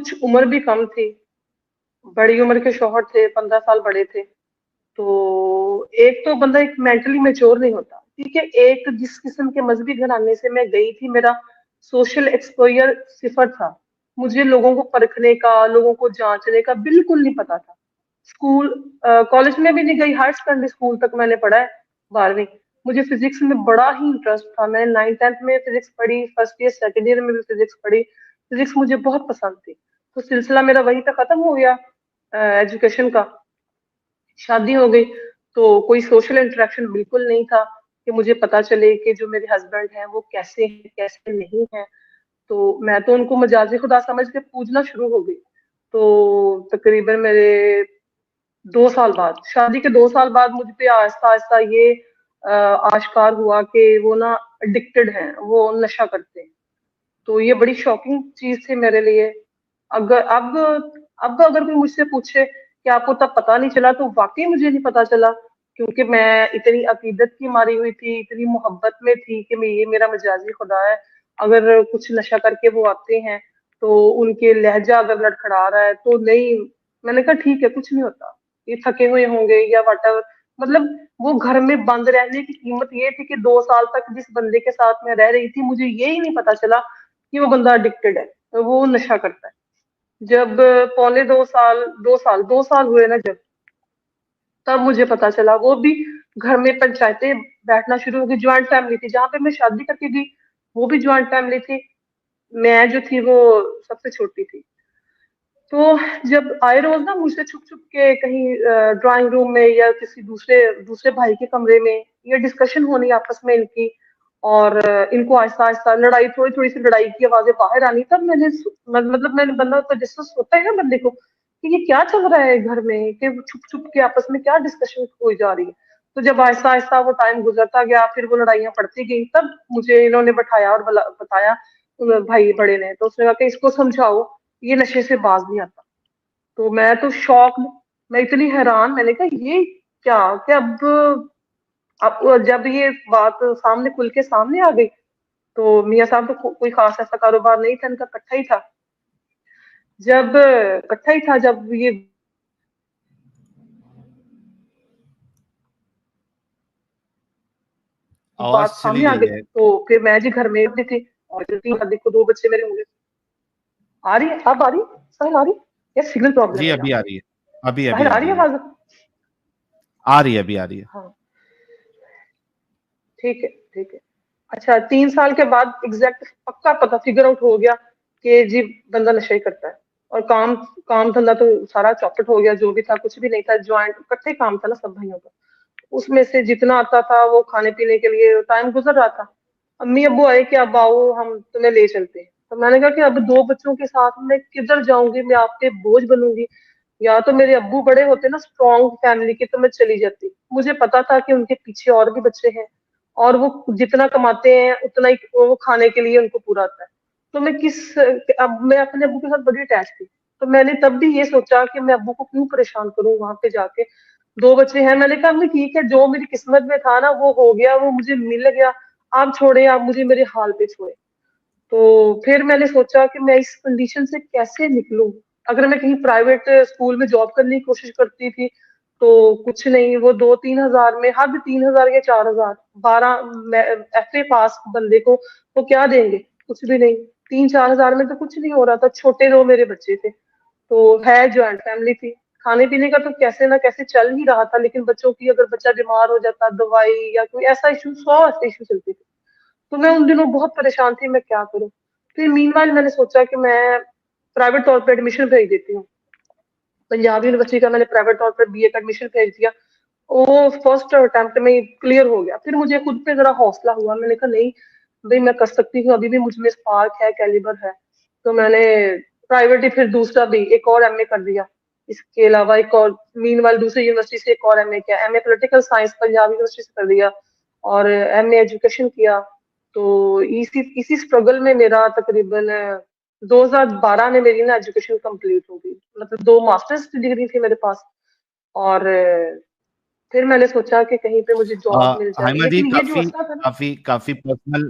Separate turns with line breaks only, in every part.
کچھ عمر بھی کم تھی, بڑی عمر کے شوہر تھے, 15 سال بڑے تھے. تو ایک تو بندہ ایک مینٹلی میچور نہیں ہوتا, ٹھیک ہے. ایک جس قسم کے مذہبی گھرانے سے میں گئی تھی, میرا سوشل ایکسپوئر صفر تھا. مجھے لوگوں کو پرکھنے کا, لوگوں کو جانچنے کا بالکل نہیں پتا تھا. اسکول کالج میں بھی نہیں گئی, ہائر سیکنڈری اسکول تک میں نے پڑھا ہے, 12ویں. مجھے فزکس میں بڑا ہی انٹرسٹ تھا, میں نے 9th 10th میں فزکس پڑھی, فرسٹ ایئر سیکنڈ ایئر میں بھی فزکس پڑھی. فزکس مجھے بہت پسند تھی. تو سلسلہ میرا وہیں تک ختم ہو گیا ایجوکیشن کا. شادی ہو گئی تو کوئی سوشل انٹریکشن بالکل نہیں تھا کہ مجھے پتا چلے کہ جو میرے ہسبینڈ ہیں وہ کیسے ہیں کیسے نہیں ہیں. تو میں تو ان کو مجازی خدا سمجھ کے پوجنا شروع ہو گئی. تو تقریباً میرے 2 سال بعد, شادی کے 2 سال بعد, مجھ پہ آہستہ آہستہ یہ آشکار ہوا کہ وہ نا اڈکٹڈ ہیں, وہ نشہ کرتے ہیں. تو یہ بڑی شاکنگ چیز تھی میرے لیے. اب اگر کوئی مجھ سے پوچھے کہ آپ کو تب پتا نہیں چلا, تو واقعی مجھے نہیں پتا چلا, کیونکہ میں اتنی عقیدت کی ماری ہوئی تھی, اتنی محبت میں تھی کہ یہ میرا مجازی خدا ہے. اگر کچھ نشہ کر کے وہ آتے ہیں تو ان کے لہجہ اگر لڑکھڑا رہا ہے تو نہیں, میں نے کہا ٹھیک ہے کچھ نہیں ہوتا, یہ تھکے ہوئے ہوں گے یا واٹ ایور. مطلب وہ گھر میں بند رہنے کی قیمت یہ تھی کہ 2 سال تک جس بندے کے ساتھ میں رہ رہی تھی, مجھے یہی نہیں پتا چلا کہ وہ بندہ اڈکٹڈ ہے, وہ نشہ کرتا ہے. جب پونے 2 سال ہوئے نا جب, تب مجھے پتا چلا. وہ بھی گھر میں پنچایتیں بیٹھنا شروع ہو گئی. جوائنٹ فیملی تھی, جہاں پہ میں شادی کر کے گئی وہ بھی جوائنٹ فیملی تھی. میں جو تھی وہ سب سے چھوٹی تھی. تو جب آئے روز نا مجھ سے چھپ چھپ کے کہیں ڈرائنگ روم میں یا کسی دوسرے بھائی کے کمرے میں یہ ڈسکشن ہونی آپس میں ان کی, اور ان کو آہستہ آہستہ لڑائی, تھوڑی تھوڑی سی لڑائی کی آوازیں باہر آنی. تب میں نے مطلب میں نے بندہ تجسس ہوتا ہے نا بندے کو کہ یہ کیا چل رہا ہے گھر میں, کہ چھپ چھپ کے آپس میں کیا ڈسکشن ہوئی جا رہی ہے. تو جب آہستہ آہستہ وہ ٹائم گزرتا گیا, پھر وہ لڑائیاں پڑتی گئی, تب مجھے انہوں نے بٹھایا اور بتایا بھائی بڑے نے. تو اس نے کہا کہ اس کو سمجھاؤ, یہ نشے سے باز نہیں آتا. تو میں تو شوق, میں اتنی حیران, میں نے کہا یہ کیا کہ اب جب یہ بات سامنے کھل کے سامنے آ گئی, تو میاں صاحب تو کوئی خاص ایسا کاروبار نہیں تھا, ان کا کٹھا ہی تھا. جب یہ
آواز
بات
چلی
سامنے آ
گئی
گئی
ہے.
تو پھر میں جی گھر میں بھی تھی, اور دیکھو 2 بچے میرے ہوں گے. آ رہی ہے, اب آ رہی ہے, سر آ رہی ہے یا سگنل پرابلم
جی
ہے
ابھی
یہاں
آ
پہ؟
رہی ہے, ابھی
باہر
آ
آ رہی
رہی
ہے
ہے,
آواز؟
آ رہی ہے, ابھی آ رہی ہے.
ہاں ٹھیک ہے ٹھیک ہے. اچھا 3 سال کے بعد ایگزیکٹ پکا پتا فگر آؤٹ ہو گیا کہ جی بندہ نشہ ہی کرتا ہے. اور کام دھندا تو سارا چوپٹ ہو گیا, جو بھی تھا کچھ بھی نہیں تھا, جوائنٹ اکٹھے کام تھا نا سب بھائیوں کا. اس میں سے جتنا آتا تھا وہ کھانے پینے کے لیے ٹائم گزر رہا تھا. امی ابو آئے کہ اب آؤ ہم تمہیں لے چلتے ہیں. تو میں نے کہا کہ اب 2 بچوں کے ساتھ میں کدھر جاؤں گی, میں آپ کے بوجھ بنوں گی. یا تو میرے ابو بڑے ہوتے نا اسٹرانگ فیملی کے, تو میں چلی جاتی. مجھے پتا تھا کہ ان کے پیچھے اور بھی بچے ہیں, اور وہ جتنا کماتے ہیں اتنا ہی وہ کھانے کے لیے ان کو پورا آتا ہے. تو میں اپنے ابو کے ساتھ بڑی اٹیچ تھی. تو میں نے تب بھی یہ سوچا کہ میں ابو کو کیوں پریشان کروں وہاں پہ جا کے. 2 بچے ہیں, میں نے کہا امی ٹھیک ہے, جو میری قسمت میں تھا نا وہ ہو گیا, وہ مجھے مل گیا, آپ چھوڑیں, آپ مجھے میرے حال پہ چھوڑیں. تو پھر میں نے سوچا کہ میں اس کنڈیشن سے کیسے نکلوں. اگر میں کہیں پرائیویٹ اسکول میں جاب کرنے کی کوشش کرتی تھی تو کچھ نہیں, وہ 2-3 ہزار میں, حد 3 ہزار یا 4 ہزار, 12 ایف اے پاس بندے کو وہ کیا دیں گے, کچھ بھی نہیں. 3-4 ہزار میں تو کچھ نہیں ہو رہا تھا. چھوٹے 2 میرے بچے تھے, تو ہے جوائنٹ فیملی تھی. کھانے پینے کا تو کیسے نہ کیسے چل ہی رہا تھا, لیکن بچوں کی اگر بچہ بیمار ہو جاتا, دوائی یا کوئی ایسا ایشو, 100 ایسے ایشو چلتے تھے. تو میں ان دنوں بہت پریشان تھی, میں کیا کروں. پھر مین وائل میں نے سوچا کہ میں پرائیویٹ طور پہ ایڈمیشن بھیج دیتی ہوں. پنجاب یونیورسٹی کا میں نے پرائیویٹ طور پر بی اے کا ایڈمیشن بھیج دیا. وہ فرسٹ اٹمپٹ میں کلیئر ہو گیا. پھر مجھے خود پہ ذرا حوصلہ ہوا, میں نے کہا نہیں بھائی میں کر سکتی ہوں, ابھی بھی مجھ میں اسپارک ہے, کیلیبر ہے. تو میں نے پرائیویٹ ہی پھر دوسرا بھی ایک اور ایم اے کر دیا. اس کے علاوہ ایک اور مین وائل دوسری یونیورسٹی سے ایک اور ایم اے کیا, M A political science Punjab University سے کر دیا, اور ایم اے ایجوکیشن کیا. تو اسی اسٹرگل میں میرا تقریباً 2012 میں میری نا ایجوکیشن کمپلیٹ ہو گئی. مطلب 2 ماسٹرز کی ڈگری تھی میرے پاس, اور پھر میں نے سوچا کہ کہیں پہ مجھے جاب مل جائے.
حائمہ جی,
لیکن یہ جو عرصہ تھا نا,
کافی پرسنل,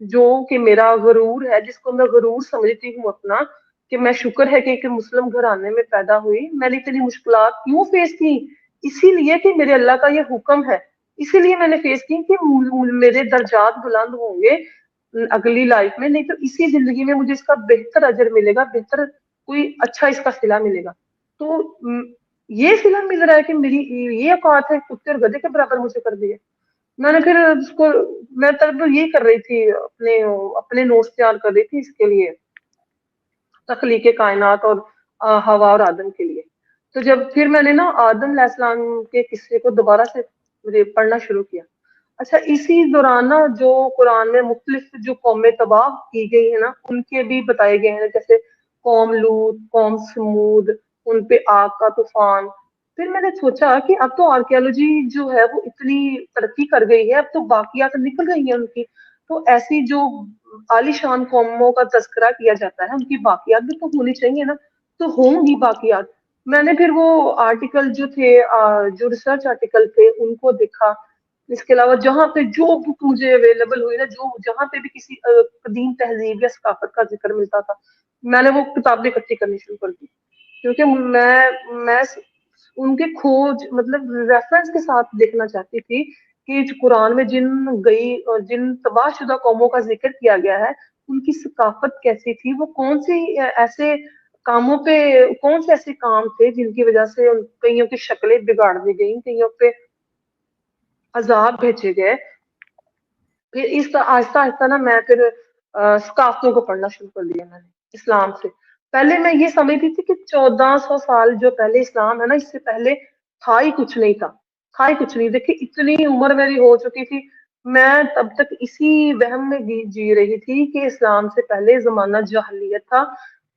جو کہ میرا غرور ہے, جس کو میں غرور سمجھتی ہوں اپنا, کہ میں شکر ہے کہ مسلم گھرانے میں پیدا ہوئی, میں نے اتنی مشکلات کیوں فیس کی, اسی لیے کہ میرے اللہ کا یہ حکم ہے, اسی لیے میں نے فیس کی کہ میرے درجات بلند ہوں گے اگلی لائف میں, نہیں تو اسی زندگی میں مجھے اس کا بہتر اجر ملے گا, بہتر کوئی اچھا اس کا صلہ ملے گا. تو یہ صلہ مل رہا ہے کہ میری یہ اوقات ہے, کتے اور گدھے کے برابر مجھے کر دیا. میں نے پھر اس کو, میں تب یہ کر رہی تھی, اپنے نوٹس تیار کر رہی تھی اس کے لیے, تخلیق کائنات اور ہوا اور آدم کے لیے. تو جب پھر میں نے نا آدم علیہ السلام کے قصے کو دوبارہ سے پڑھنا شروع کیا. اچھا, اسی دوران نا جو قرآن میں مختلف جو قومیں تباہ کی گئی ہیں نا, ان کے بھی بتائے گئے ہیں, جیسے قوم لوط, قوم سمود, ان پہ آگ کا طوفان. پھر میں نے سوچا کہ اب تو آرکیالوجی جو ہے وہ اتنی ترقی کر گئی ہے, اب تو باقیات نکل گئی ہیں ان کی, تو ایسی جو عالی شان قوموں کا تذکرہ کیا جاتا ہے ان کی باقیات بھی تو ہونی چاہیے نا, تو ہوں گی باقیات. میں نے پھر وہ آرٹیکل جو تھے, جو ریسرچ آرٹیکل تھے, ان کو دیکھا. اس کے علاوہ جہاں پہ جو بک مجھے اویلیبل ہوئی نا, جو جہاں پہ بھی کسی قدیم تہذیب یا ثقافت کا ذکر ملتا تھا, میں نے وہ کتابیں اکٹھی کرنی شروع کر دی, کیونکہ میں ان کے کھوج مطلب ریفرنس کے ساتھ دیکھنا چاہتی تھی کہ قرآن میں جن تباہ شدہ قوموں کا ذکر کیا گیا ہے, ان کی ثقافت کیسی تھی, وہ کون سی ایسے کاموں پہ, کون سے ایسے کام تھے جن کی وجہ سے کئیوں کی شکلیں بگاڑ دی گئیں, کئیوں پہ عذاب بھیجے گئے. پھر اس آہستہ آہستہ نا میں پھر ثقافتوں کو پڑھنا شروع کر دیا. میں نے اسلام سے پہلے میں یہ سمجھتی تھی کہ 1400 سال جو پہلے اسلام ہے نا, اس سے پہلے تھا ہی کچھ نہیں تھا, تھا ہی کچھ نہیں. دیکھیے اتنی عمر میری ہو چکی تھی, میں تب تک اسی وہم میں جی رہی تھی کہ اسلام سے پہلے زمانہ جاہلیت تھا,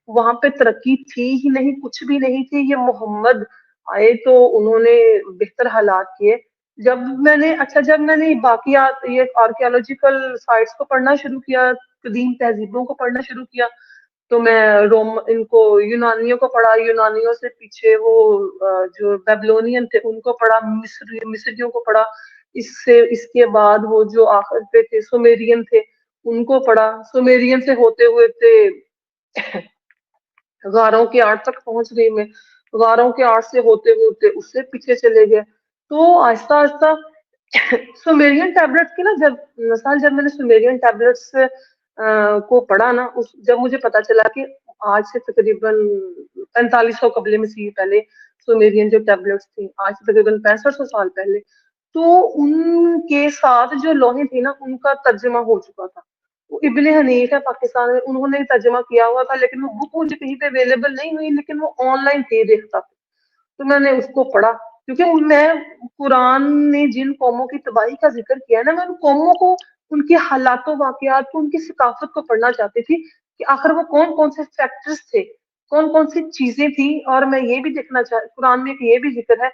وہاں پہ ترقی تھی ہی نہیں, کچھ بھی نہیں تھی. یہ محمد آئے تو انہوں نے بہتر حالات کیے. جب میں نے باقیات, یہ آرکیالوجیکل سائٹس کو پڑھنا شروع کیا, قدیم تہذیبوں کو پڑھنا شروع کیا, تو میں ان کو یونانیوں کو پڑھا, یونانیوں سے پیچھے وہ جو بیبلونین تھے ان کو پڑھا, مصریوں کو پڑھا, اس کے بعد وہ جو آخر پہ تھے سومیرین تھے ان کو پڑھا, سومیرین سے ہوتے ہوئے تھے غاروں کے آرٹ تک پہنچ گئی میں, غاروں کے آرٹ سے ہوتے ہوتے اس سے پیچھے چلے گئے. تو آہستہ آہستہ سومیرین ٹیبلٹس کی نا, جب میں نے سومیرین ٹیبلٹس کو پڑھا نا, جب مجھے پتا چلا کہ آج سے تقریباً 4500 قبل مسیح پہلے سومیرین جو ٹیبلٹس تھی, آج سے تقریباً 6500 سال پہلے, تو ان کے ساتھ جو لوہیں تھی نا ان کا ترجمہ ہو چکا تھا. ابن حنیف ہے پاکستان میں, انہوں نے ترجمہ کیا ہوا تھا, لیکن وہ بک مجھے کہیں پہ اویلیبل نہیں ہوئی, لیکن وہ آن لائن تھے, دیکھتا تھا. تو میں نے اس کو پڑھا, کیونکہ میں قرآن نے جن قوموں کی تباہی کا ذکر کیا ہے نا, میں ان قوموں کو, ان کے حالات و واقعات کو, ان کی ثقافت کو پڑھنا چاہتی تھی کہ آخر وہ کون کون سے فیکٹرز تھے, کون کون سی چیزیں تھیں. اور میں یہ بھی دیکھنا قرآن میں یہ بھی ذکر ہے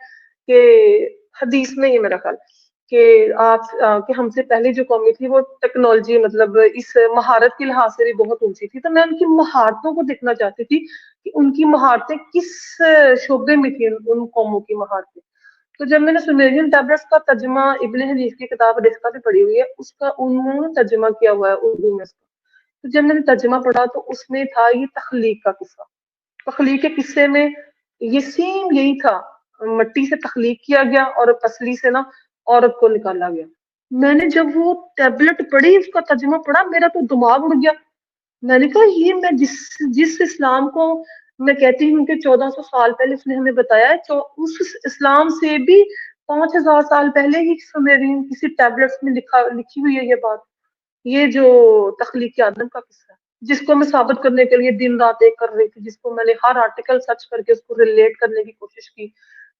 کہ حدیث میں, یہ میرا خیال کہ ہم سے پہلے جو قومی تھی وہ ٹیکنالوجی مطلب اس مہارت کے لحاظ سے بھی بہت اونچی تھی. تو میں ان کی مہارتوں کو دیکھنا چاہتی تھی کہ ان کی مہارتیں کس شعبے میں تھی, ان قوموں کی مہارتیں. تو جب میں نے سومیرین ٹیبلٹس کا ترجمہ, ابن حنیف کی کتاب ریختہ بھی پڑھی ہوئی ہے, اس کا انہوں نے ترجمہ کیا ہوا ہے اردو میں. تو جب میں نے ترجمہ پڑھا تو اس میں تھا یہ تخلیق کا قصہ. تخلیق کے قصے میں یہ سیم یہی تھا, مٹی سے تخلیق کیا گیا اور پسلی سے نا عورت کو نکالا گیا. میں نے جب وہ ٹیبلٹ پڑھی, اس کا ترجمہ پڑھا, میرا تو دماغ اڑ گیا. میں نے کہا یہ میں جس اسلام کو میں کہتی ہوں کہ 1400 سال پہلے اس نے ہمیں بتایا ہے, تو اس اسلام سے بھی 5000 سال پہلے ہی سومیرین کسی ٹیبلٹس میں لکھی ہوئی ہے یہ بات, یہ جو تخلیق آدم کا قصہ ہے, جس کو میں ثابت کرنے کے لیے دن رات ایک کر رہی تھی, جس کو میں نے ہر آرٹیکل سرچ کر کے اس کو ریلیٹ کرنے کی کوشش کی,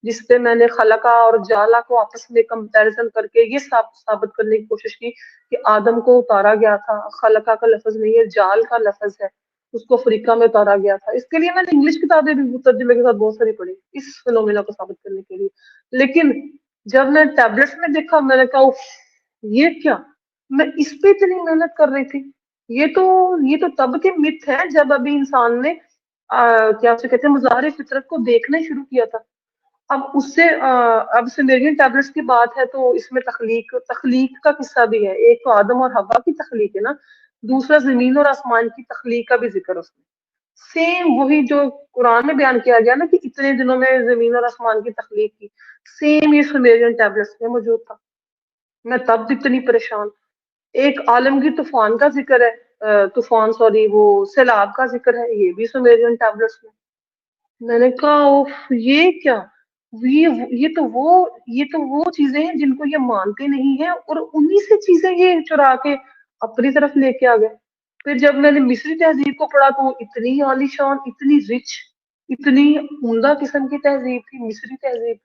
جس پہ میں نے خلقہ اور جالا کو آپس میں کمپیریزن کر کے یہ ثابت کرنے کی کوشش کی کہ آدم کو اتارا گیا تھا. خلقہ کا لفظ نہیں ہے, جال کا لفظ ہے, اس کو افریقہ میں اتارا گیا تھا. اس کے لیے میں نے انگلش کتابیں بھی ترجمے کے ساتھ بہت ساری پڑھی اس فینومینا کو ثابت کرنے کے لیے. لیکن جب میں ٹیبلٹس میں دیکھا, میں نے کہا یہ کیا, میں اس پہ اتنی محنت کر رہی تھی. یہ تو تب کے مت ہے جب ابھی انسان نے کیا اسے کہتے ہیں مظاہر فطرت کو دیکھنا شروع کیا تھا. اب اس سے اب سمیرین ٹیبلٹس کی بات ہے تو اس میں تخلیق کا قصہ بھی ہے. ایک تو آدم اور حوا کی تخلیق ہے نا, دوسرا زمین اور آسمان کی تخلیق کا بھی ذکر اس میں. سیم وہی جو قرآن میں بیان کیا گیا نا کہ اتنے دنوں میں زمین اور آسمان کی تخلیق کی, سیم یہ سمیرین ٹیبلٹس میں موجود تھا. میں تب اتنی پریشان. ایک عالمگیر طوفان کا ذکر ہے, طوفان سوری وہ سیلاب کا ذکر ہے, یہ بھی سمیرین ٹیبلٹس میں. میں نے کہا اوف یہ کیا, یہ تو وہ چیزیں ہیں جن کو یہ مانتے نہیں ہیں, اور انہی سے چیزیں یہ چرا کے اپنی طرف لے کے آ گئے. پھر جب میں نے مصری تہذیب کو پڑھا تو اتنی عالی شان, اتنی رچ, اتنی عمدہ قسم کی تہذیب تھی مصری تہذیب.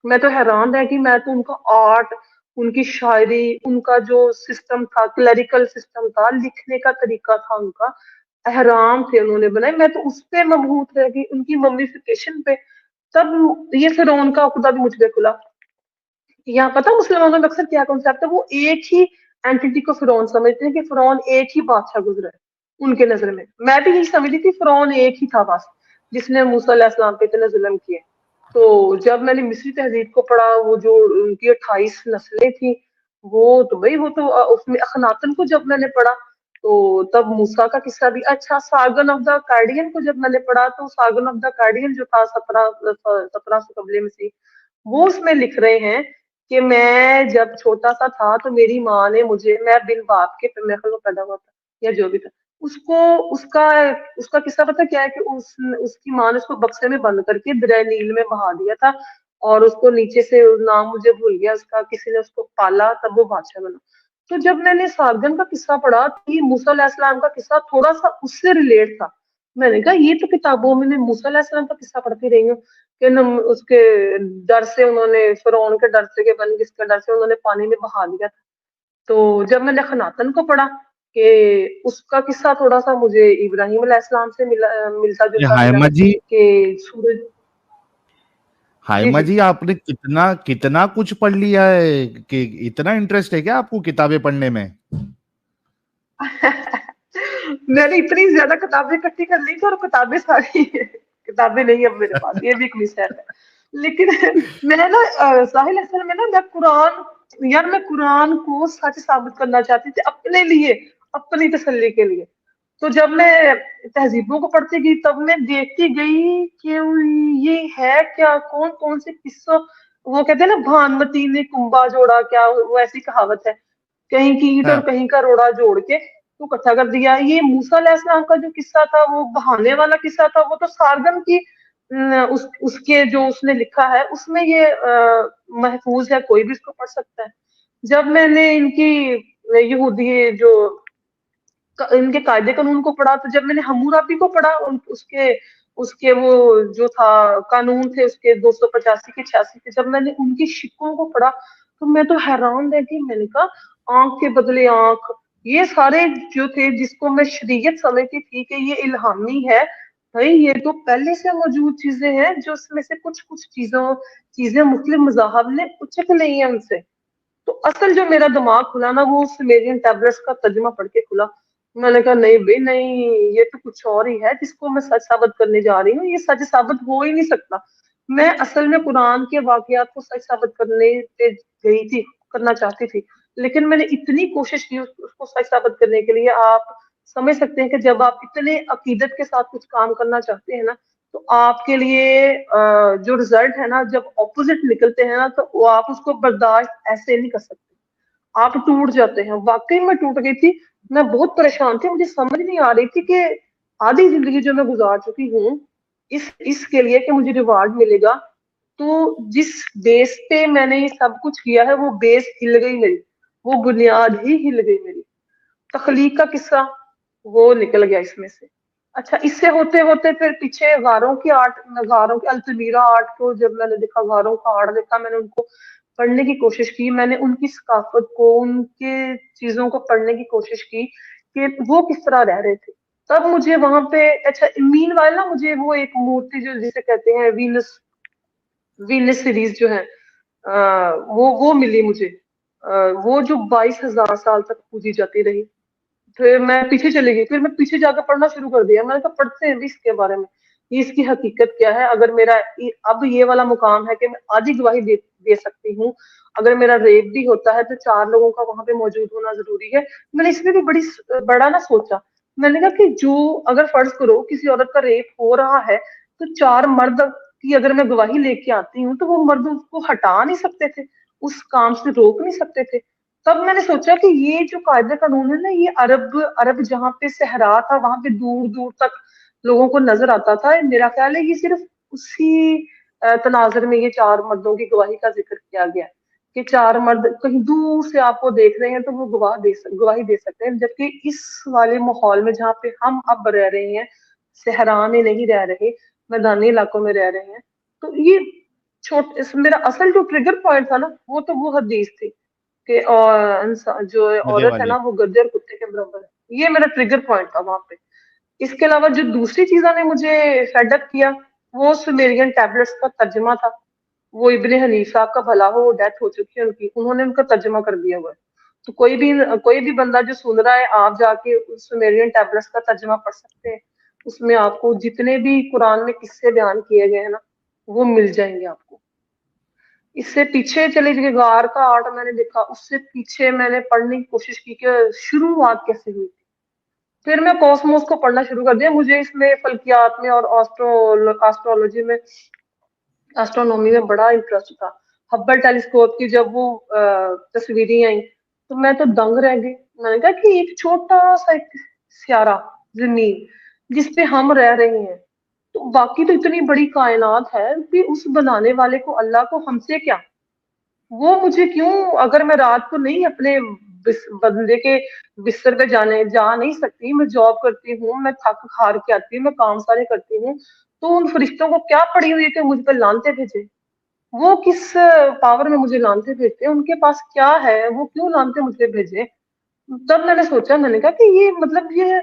میں تو حیران رہ گئی. میں تو ان کا آرٹ, ان کی شاعری, ان کا جو سسٹم تھا, کلیریکل سسٹم تھا, لکھنے کا طریقہ تھا ان کا, احرام تھے انہوں نے بنائے. میں تو اس پہ مبہوت رہ گئی, ان کی ممیفیکیشن پہ. تب یہ فرعون کا عقدہ بھی مجھ پہ کھلا. یہاں پتا مسلمانوں میں اکثر کیا کنسیپٹ ہے, وہ ایک ہی اینٹی کو فرعون سمجھتے ہیں کہ فرعون ایک ہی بادشاہ گزرا ہے ان کے نظر میں. میں بھی یہی سمجھتی تھی فرعون ایک ہی تھا بس, جس نے موسیٰ علیہ السلام پہ اتنے ظلم کیے. تو جب میں نے مصری تہذیب کو پڑھا, وہ جو ان کی 28 نسلیں تھیں, وہ تو بھائی وہ تو اس میں اخناتن کو جب میں نے پڑھا تو تب موسیٰ کا قصہ بھی. اچھا سارگن آف دا کارڈین کو جب میں نے پڑھا تو سارگن آف دا کارڈین جو تھا 1700 قبل مسیح, وہ اس میں لکھ رہے ہیں کہ میں جب چھوٹا سا تھا تو میری ماں نے مجھے, میں بن باپ کے پیدا ہوا تھا یا جو بھی تھا, اس کا قصہ پتہ کیا ہے کہ اس کی ماں نے اس کو بکسے میں بند کر کے دریا نیل میں بہا دیا تھا, اور اس کو نیچے سے نام مجھے بھول گیا اس کا, کسی نے اس کو پالا تب وہ بادشاہ بنا. تو جب میں نے سارگن کا قصہ پڑھا تو یہ موسیٰ علیہ السلام کا قصہ تھوڑا سا اس سے ریلیٹ تھا. میں نے کہا یہ تو کتابوں میں موسیٰ علیہ السلام کا قصہ پڑھتی رہی ہوں کہ اس کے ڈر سے انہوں نے, فرعون کے ڈر سے کہ بن کس کے ڈر سے انہوں نے پانی میں بہا دیا تھا. تو جب میں نے خناتن کو پڑھا کہ اس کا قصہ تھوڑا سا مجھے ابراہیم علیہ السلام سے ملتا جلتا ملا کہ سورج.
ہائمہ جی آپ نے کتنا کچھ پڑھ لیا ہے, کہ اتنا انٹرسٹ ہے کیا آپ کو کتابیں پڑھنے میں؟
میں نے اتنی زیادہ کتابیں اکٹھی کر لی تھی, اور کتابیں ساری کتابیں نہیں اب میرے پاس, یہ بھی ایک مس ہے. لیکن میں نا ساحل اصل میں نا میں قرآن کو سچ ثابت کرنا چاہتی تھی اپنے لیے, اپنی تسلی کے لیے. تو جب میں تہذیبوں کو پڑھتی گئی تب میں دیکھتی گئی کہ یہ ہے کیا, کون سے قصوں, وہ کہتے ہیں نا بھانمتی نے کنبا جوڑا, کیا وہ ایسی کہاوت ہے, کہیں کی اینٹ اور کہیں کا روڑا جوڑ کے تو اکٹھا کر دیا. یہ موسیٰ علیہ السلام کا جو قصہ تھا وہ بہانے والا قصہ تھا, وہ تو سارگن کی اس کے جو اس نے لکھا ہے اس میں یہ محفوظ ہے, کوئی بھی اس کو پڑھ سکتا ہے. جب میں نے ان کی یہودی جو ان کے قاعدے قانون کو پڑھا, تو جب میں نے حمورابی کو پڑھا, اس کے وہ جو تھا قانون تھے اس کے 285 کے 86 کے, جب میں نے ان کی شکوں کو پڑھا تو میں تو حیران رہ گئی. میں نے کہا آنکھ کے بدلے آنکھ, یہ سارے جو تھے جس کو میں شریعت سمجھتی تھی کہ یہ الہامی ہے, بھائی یہ تو پہلے سے موجود چیزیں ہیں جو اس میں سے کچھ چیزیں مختلف مذاہب نے اچک لی ہیں ان سے. تو اصل جو میرا دماغ کھلا نا وہ سمیرین ٹیبلٹس کا ترجمہ پڑھ کے کھلا. میں نے کہا نہیں بھائی نہیں, یہ تو کچھ اور ہی ہے جس کو میں سچ ثابت کرنے جا رہی ہوں, یہ سچ ثابت ہو ہی نہیں سکتا. میں اصل میں قرآن کے واقعات کو سچ ثابت کرنے پہ گئی تھی, کرنا چاہتی تھی, لیکن میں نے اتنی کوشش کی اس کو سچ ثابت کرنے کے لیے. آپ سمجھ سکتے ہیں کہ جب آپ اتنے عقیدت کے ساتھ کچھ کام کرنا چاہتے ہیں نا تو آپ کے لیے جو رزلٹ ہے نا, جب اپوزٹ نکلتے ہیں نا تو وہ آپ اس کو برداشت ایسے نہیں کر سکتے, آپ ٹوٹ جاتے ہیں. واقعی میں ٹوٹ گئی تھی, میں بہت پریشان تھی, مجھے سمجھ نہیں آ رہی تھی کہ آدھی زندگی جو میں گزار چکی ہوں اس کے لیے کہ مجھے ریوارڈ ملے گا, تو جس بیس پہ میں نے یہ سب کچھ کیا ہے وہ بیس ہل گئی میری, وہ بنیاد ہی ہل گئی میری. تخلیق کا قصہ وہ نکل گیا اس میں سے. اچھا اس سے ہوتے ہوتے پھر پیچھے غاروں کی التمیرا آرٹ کو جب میں نے دیکھا, غاروں کا آرٹ دیکھا, میں نے ان کو پڑھنے کی کوشش کی, میں نے ان کی ثقافت کو, ان کے چیزوں کو پڑھنے کی کوشش کی کہ وہ کس طرح رہ رہے تھے. تب مجھے وہاں پہ اچھا مین وائل نا مجھے وہ ایک مورتی جو جسے کہتے ہیں وینس سیریز جو ہے وہ ملی مجھے, وہ جو 22,000 سال تک پوجی جاتی رہی. پھر میں پیچھے چلی گئی, پھر میں پیچھے جا کے پڑھنا شروع کر دیا, میں نے کہا پڑھتے ہیں بھی اس کے بارے میں. یہ اس کی حقیقت کیا ہے. اگر میرا اب یہ والا مقام ہے کہ میں آج ہی گواہی دے سکتی ہوں, اگر میرا ریپ بھی ہوتا ہے تو 4 لوگوں کا وہاں پہ موجود ہونا ضروری ہے. میں نے اس میں بھی بڑا نہ سوچا. میں نے کہا کہ جو اگر فرض کرو کسی عورت کا ریپ ہو رہا ہے تو 4 مرد کی اگر میں گواہی لے کے آتی ہوں تو وہ مرد اس کو ہٹا نہیں سکتے تھے, اس کام سے روک نہیں سکتے تھے. تب میں نے سوچا کہ یہ جو قاعدہ قانون ہے نا, یہ عرب جہاں پہ صحرا تھا وہاں پہ دور دور تک لوگوں کو نظر آتا تھا. میرا خیال ہے یہ صرف اسی تناظر میں یہ 4 مردوں کی گواہی کا ذکر کیا گیا کہ 4 مرد کہیں دور سے آپ کو دیکھ رہے ہیں تو وہ گواہی دے سکتے ہیں. جبکہ اس والے ماحول میں جہاں پہ ہم اب رہ رہے ہیں, صحرا میں نہیں رہ رہے, میدانی علاقوں میں رہ رہے ہیں, تو یہ میرا اصل جو ٹریگر پوائنٹ تھا نا وہ حدیث تھی کہ جو عورت ہے نا وہ گدے اور کتے کے برابر ہے. یہ میرا ٹریگر پوائنٹ تھا وہاں پہ. اس کے علاوہ جو دوسری چیزوں نے مجھے فیڈ اپ کیا وہ سومیرین ٹیبلٹس کا ترجمہ تھا. وہ ابن حنیف صاحب کا بھلا ہو, وہ ڈیتھ ہو چکی ہے ان کی, انہوں نے ان کا ترجمہ کر دیا ہوا ہے. تو کوئی بھی بندہ جو سن رہا ہے, آپ جا کے سومیرین ٹیبلٹس کا ترجمہ پڑھ سکتے ہیں. اس میں آپ کو جتنے بھی قرآن میں قصے بیان کیے گئے ہیں نا وہ مل جائیں گے آپ کو. اس سے پیچھے چلے گئے غار کا آرٹ میں نے دیکھا, اس سے پیچھے میں نے پڑھنے کی کوشش کی کہ شروعات کیسے ہوئی تھی. پھر میں کوسموس کو پڑھنا شروع کر دیا. مجھے اس میں فلکیات میں اور آسٹرولوجی میں, آسٹرونومی میں بڑا انٹرسٹ تھا. ہبل ٹیلیسکوپ کی جب وہ تصویریں آئیں تو میں تو دنگ رہ گئی. میں نے کہا کہ ایک چھوٹا سا ایک سیارہ زمین جس پہ ہم رہ رہے ہیں, تو باقی تو اتنی بڑی کائنات ہے کہ اس بنانے والے کو, اللہ کو, ہم سے کیا. وہ مجھے کیوں, اگر میں رات کو نہیں اپنے بندے کے بستر پہ جا نہیں سکتی, میں جاب کرتی ہوں, میں تھک ہار کے آتی ہوں, میں کام سارے کرتی ہوں, تو ان فرشتوں کو کیا پڑی ہوئی ہے کہ مجھ پہ لانتے بھیجے. وہ کس پاور میں مجھے لانتے بھیجتے, ان کے پاس کیا ہے, وہ کیوں لانتے مجھے بھیجے. تب میں نے سوچا, میں نے کہا کہ یہ مطلب یہ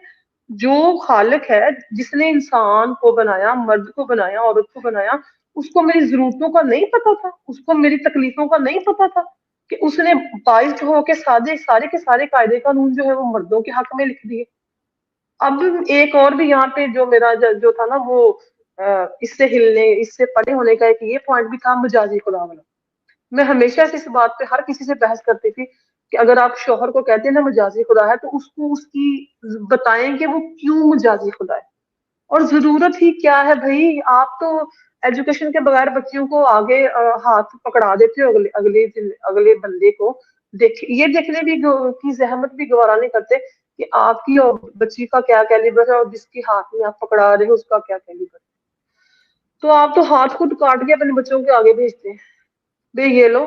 جو خالق ہے جس نے انسان کو بنایا, مرد کو بنایا, عورت کو بنایا, اس کو میری ضرورتوں کا نہیں پتا تھا, اس کو میری تکلیفوں کا نہیں پتا تھا کہ اس نے باعث ہو کے سارے کے سارے قاعدے قانون جو ہے وہ مردوں کے حق میں لکھ دیے. اب ایک اور بھی یہاں پہ جو میرا جو تھا نا وہ اس سے پڑے ہونے کا ایک یہ پوائنٹ بھی تھا, مجازی خدا والا. میں ہمیشہ سے اس بات پہ ہر کسی سے بحث کرتی تھی کہ اگر آپ شوہر کو کہتے ہیں نا مجازی خدا ہے, تو اس کو اس کی بتائیں کہ وہ کیوں مجازی خدا ہے اور ضرورت ہی کیا ہے. بھائی آپ تو ایجوکیشن کے بغیر بچیوں کو آگے ہاتھ پکڑا دیتے ہو اگلے بندے کو. یہ دیکھنے بھی کی زحمت بھی گوارا نہیں کرتے کہ آپ کی اور بچی کا کیا کیلیبر ہے اور جس کے ہاتھ میں آپ پکڑا رہے ہو اس کا کیا کیلیبر ہے. تو آپ تو ہاتھ خود کاٹ کے اپنے بچوں کے آگے بھیجتے ہیں. بھائی یہ لو,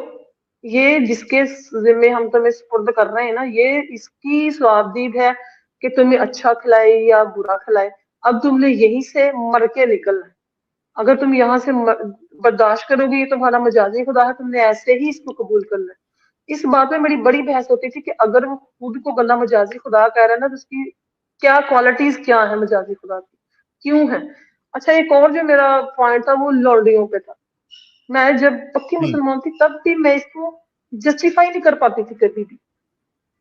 یہ جس کے ذمے ہم تمہیں سپرد کر رہے ہیں نا, یہ اس کی ثوابدید ہے کہ تمہیں اچھا کھلائے یا برا کھلائے. اب تم نے یہیں سے مر کے نکلنا ہے. اگر تم یہاں سے برداشت کرو گی یہ تمہارا مجازی خدا ہے, تم نے ایسے ہی اس کو قبول کرنا ہے. اس بات میں میری بڑی بحث ہوتی تھی کہ اگر وہ خود کو بندہ مجازی خدا کہہ رہا ہے نا, تو اس کی کیا کوالٹیز کیا ہے مجازی خدا کی, کیوں ہے. اچھا, ایک اور جو میرا پوائنٹ تھا وہ لانڈریوں پہ تھا. میں جب پکی مسلمان تھی تب بھی میں اس کو جسٹیفائی نہیں کر پاتی تھی, کبھی بھی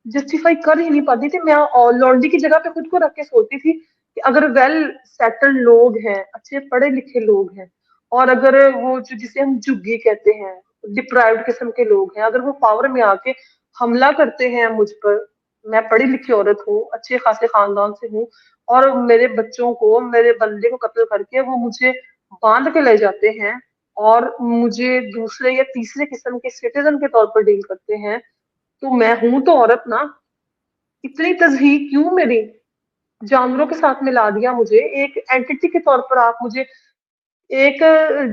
جسٹیفائی کر ہی نہیں پاتی تھی. میں لانڈری کی جگہ پہ خود کو رکھ کے سوچتی تھی کہ اگر ویل سیٹلڈ لوگ ہیں, اچھے پڑھے لکھے لوگ ہیں, اور اگر وہ جسے ہم جھگی کہتے ہیں, ڈپرائیوڈ قسم کے لوگ ہیں, اگر وہ پاور میں آ کے حملہ کرتے ہیں مجھ پر, میں پڑھی لکھی عورت ہوں, اچھے خاصے خاندان سے ہوں, اور میرے بچوں کو, میرے بندے کو قتل کر کے وہ مجھے باندھ کے لے جاتے ہیں اور مجھے دوسرے یا تیسرے قسم کے سٹیزن کے طور پر ڈیل کرتے ہیں, تو میں ہوں تو عورت نا. اتنی تضحیق کیوں میری جانوروں کے ساتھ ملا دیا مجھے, ایک اینٹی کے طور پر آپ مجھے, ایک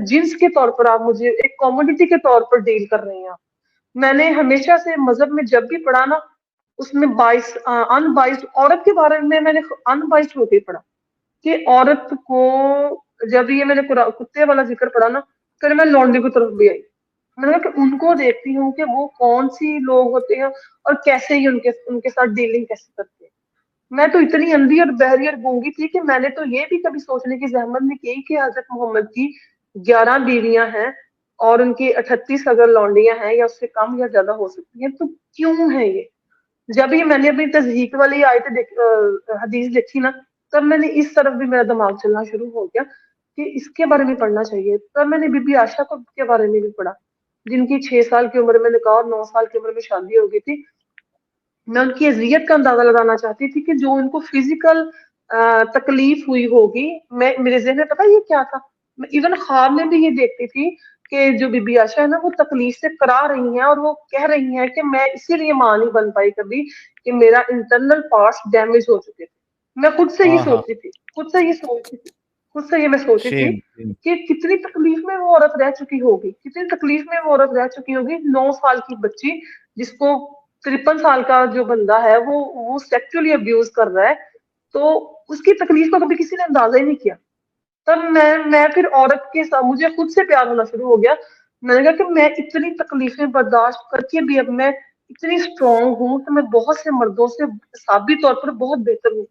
جنس کے طور پر آپ مجھے ایک کموڈٹی کے طور پر ڈیل کر رہے ہیں. میں نے ہمیشہ سے مذہب میں جب بھی پڑھا نا, اس میں ان بائسڈ عورت کے بارے میں نے ان بائسڈ ہو کے پڑھا کہ عورت کو, جب یہ میں نے کتے والا ذکر پڑھا نا, پھر میں لانڈری کی طرف بھی آئی. میں نے کہا کہ ان کو دیکھتی ہوں کہ وہ کون سی لوگ ہوتے ہیں اور کیسے ہی ان کے ساتھ ڈیلنگ کیسے کرتے ہیں. میں تو اتنی اندھی اور بہری اور گونگی تھی کہ میں نے تو یہ بھی کبھی سوچنے کی زحمت نہیں کی کہ حضرت محمد کی 11 بیویاں ہیں اور ان کی 38 اگر لانڈیاں ہیں یا اس سے کم یا زیادہ ہو سکتی ہیں, تو کیوں ہے یہ. جب یہ میں نے اپنی تضحیق والی حدیث دیکھی نا, تب میں نے اس طرف بھی میرا دماغ چلنا شروع ہو گیا کہ اس کے بارے میں پڑھنا چاہیے. تب میں نے بی بی عائشہ کے بارے میں بھی پڑھا, جن کی 6 سال کی عمر میں نکاح اور 9 سال کی عمر میں شادی ہو گئی تھی. میں ان کی اذیت کا اندازہ لگانا چاہتی تھی کہ جو ان کو فزیکل تکلیف ہوئی ہوگی, میرے ذہن میں پتا یہ کیا تھا, ایون خواب میں بھی یہ دیکھتی تھی کہ جو بی بی عائشہ ہے نا وہ تکلیف سے کرا رہی ہیں, اور وہ کہہ رہی ہیں کہ میں اسی لیے ماں نہیں بن پائی کبھی کہ میرا انٹرنل پارٹس ڈیمیج ہو چکے تھے. میں خود سے یہ سوچتی تھی, خود سے یہ میں سوچتی تھی کہ کتنی تکلیف میں وہ عورت رہ چکی ہوگی, کتنی تکلیف میں وہ عورت رہ چکی ہوگی. 9 سال کی بچی جس کو 53 سال کا جو بندہ ہے وہ سیکچولی ابیوز کر رہا ہے, تو اس کی تکلیف کا کبھی کسی نے اندازہ ہی نہیں کیا. تب میں پھر عورت کے ساتھ مجھے خود سے پیار ہونا شروع ہو گیا. میں نے کہا کہ میں اتنی تکلیفیں برداشت کر کے بھی اب میں اتنی اسٹرانگ ہوں کہ میں بہت سے مردوں سے حسابی طور پر بہت بہتر ہوں.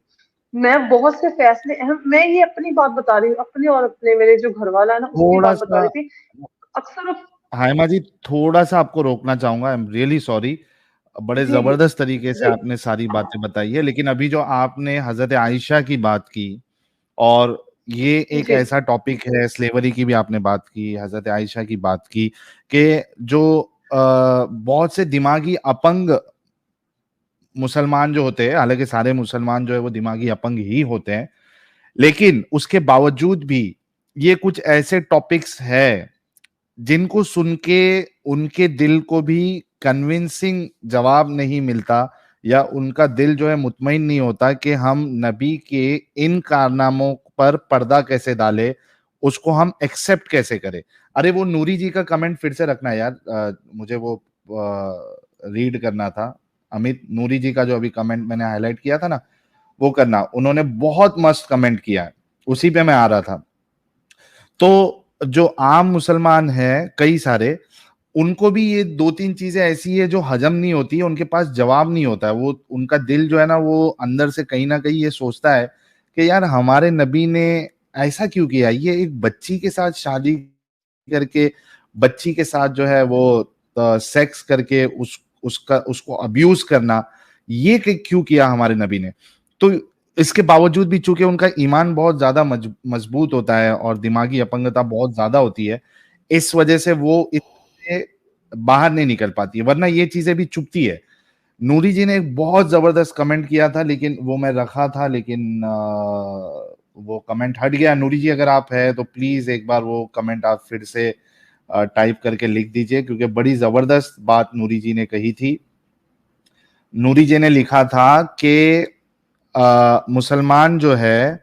میں بہت سے فیصلے اہم, میں یہ اپنی بات بتا رہی ہوں, اپنی اور اپنے میرے جو گھر والا ہے نا اس کی
تھوڑا
بات بتا
سا
رہی تھی. اکثر
ہائمہ جی تھوڑا سا آپ کو روکنا چاہوں گا, آئی ایم ریئلی سوری, بڑے
جی
زبردست طریقے سے
جی
آپ نے ساری باتیں بتائی ہے, لیکن ابھی جو آپ نے حضرت عائشہ کی بات کی, اور یہ ایک
جی
ایسا ٹاپک ہے, سلیوری کی بھی آپ نے بات کی, حضرت عائشہ کی بات کی, کہ جو بہت سے دماغی اپنگ مسلمان جو ہوتے ہیں, حالانکہ سارے مسلمان جو ہے وہ دماغی اپنگ ہی ہوتے ہیں, لیکن اس کے باوجود بھی یہ کچھ ایسے ٹاپکس ہے جن کو سن کے ان کے دل کو بھی کنونسنگ جواب نہیں ملتا, یا ان کا دل جو ہے مطمئن نہیں ہوتا کہ ہم نبی کے ان کارناموں پر پردہ کیسے ڈالے, اس کو ہم ایکسپٹ کیسے کریں. ارے وہ نوری جی کا کمنٹ پھر سے رکھنا یار, مجھے وہ ریڈ کرنا تھا. امیت نوری جی کا جو ابھی کمنٹ میں نے ہائی لائٹ کیا تھا نا, وہ کرنا, انہوں نے بہت مست کمنٹ کیا ہے, اسی پہ میں آ رہا تھا. تو جو عام مسلمان ہیں کئی سارے, ان کو بھی یہ 2-3 چیزیں ایسی ہے جو ہجم نہیں ہوتی ہے, ان کے پاس جواب نہیں ہوتا ہے. وہ ان کا دل جو ہے نا وہ اندر سے کہیں نہ کہیں یہ سوچتا ہے کہ یار ہمارے نبی نے ایسا کیوں کیا. یہ ایک بچی کے ساتھ شادی کر کے, بچی کے ساتھ جو ہے وہ سیکس کر کے اس کو ابیوز کرنا, یہ کیوں کیا ہمارے نبی نے. تو اس کے باوجود بھی چونکہ ان کا ایمان بہت زیادہ مضبوط ہوتا ہے اور دماغی اپنگتا بہت زیادہ ہوتی ہے, اس وجہ سے وہ اس سے باہر نہیں نکل پاتی ہے, ورنہ یہ چیزیں بھی چپتی ہے. نوری جی نے ایک بہت زبردست کمنٹ کیا تھا, لیکن وہ میں رکھا تھا, لیکن وہ کمنٹ ہٹ گیا. نوری جی اگر آپ ہے تو پلیز ایک بار وہ کمنٹ آپ پھر سے ٹائپ کر کے لکھ دیجئے, کیونکہ بڑی زبردست بات نوری جی نے کہی تھی. نوری جی نے لکھا تھا کہ مسلمان جو ہے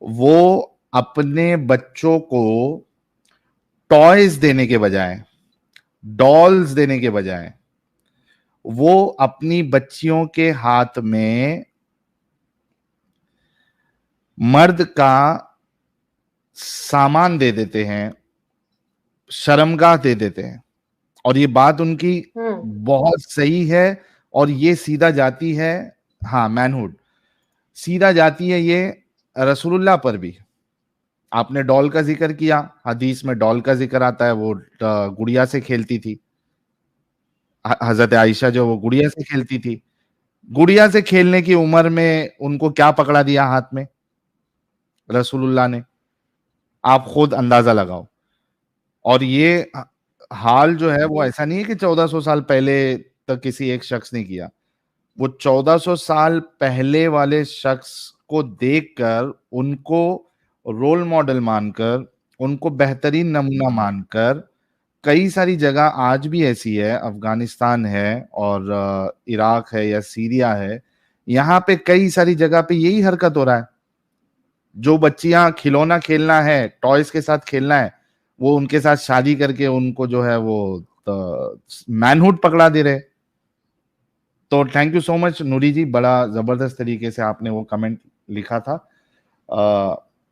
وہ اپنے بچوں کو ٹوائز دینے کے بجائے, ڈالز دینے کے بجائے, وہ اپنی بچیوں کے ہاتھ میں مرد کا سامان دے دیتے ہیں, شرمگاہ دے دیتے ہیں. اور یہ بات ان کی بہت صحیح ہے, اور یہ سیدھا جاتی ہے, ہاں مینہوڈ سیدھا جاتی ہے یہ رسول اللہ پر بھی. آپ نے ڈال کا ذکر کیا, حدیث میں ڈال کا ذکر آتا ہے, وہ گڑیا سے کھیلتی تھی حضرت عائشہ, جو وہ گڑیا سے کھیلتی تھی. گڑیا سے کھیلنے کی عمر میں ان کو کیا پکڑا دیا ہاتھ میں رسول اللہ نے, آپ خود اندازہ لگاؤ. اور یہ حال جو ہے وہ ایسا نہیں ہے کہ 1400 سال پہلے تک کسی ایک شخص نے کیا. وہ 1400 سال پہلے والے شخص کو دیکھ کر, ان کو رول ماڈل مان کر, ان کو بہترین نمونہ مان کر, کئی ساری جگہ آج بھی ایسی ہے, افغانستان ہے اور عراق ہے یا سیریا ہے, یہاں پہ کئی ساری جگہ پہ یہی حرکت ہو رہا ہے. جو بچیاں کھلونا کھیلنا ہے, ٹوائز کے ساتھ کھیلنا ہے, وہ ان کے ساتھ شادی کر کے ان کو جو ہے وہ مینہوڈ پکڑا دے رہے. تو تھینک یو سو مچ نوری جی, بڑا زبردست طریقے سے آپ نے وہ کمنٹ لکھا تھا.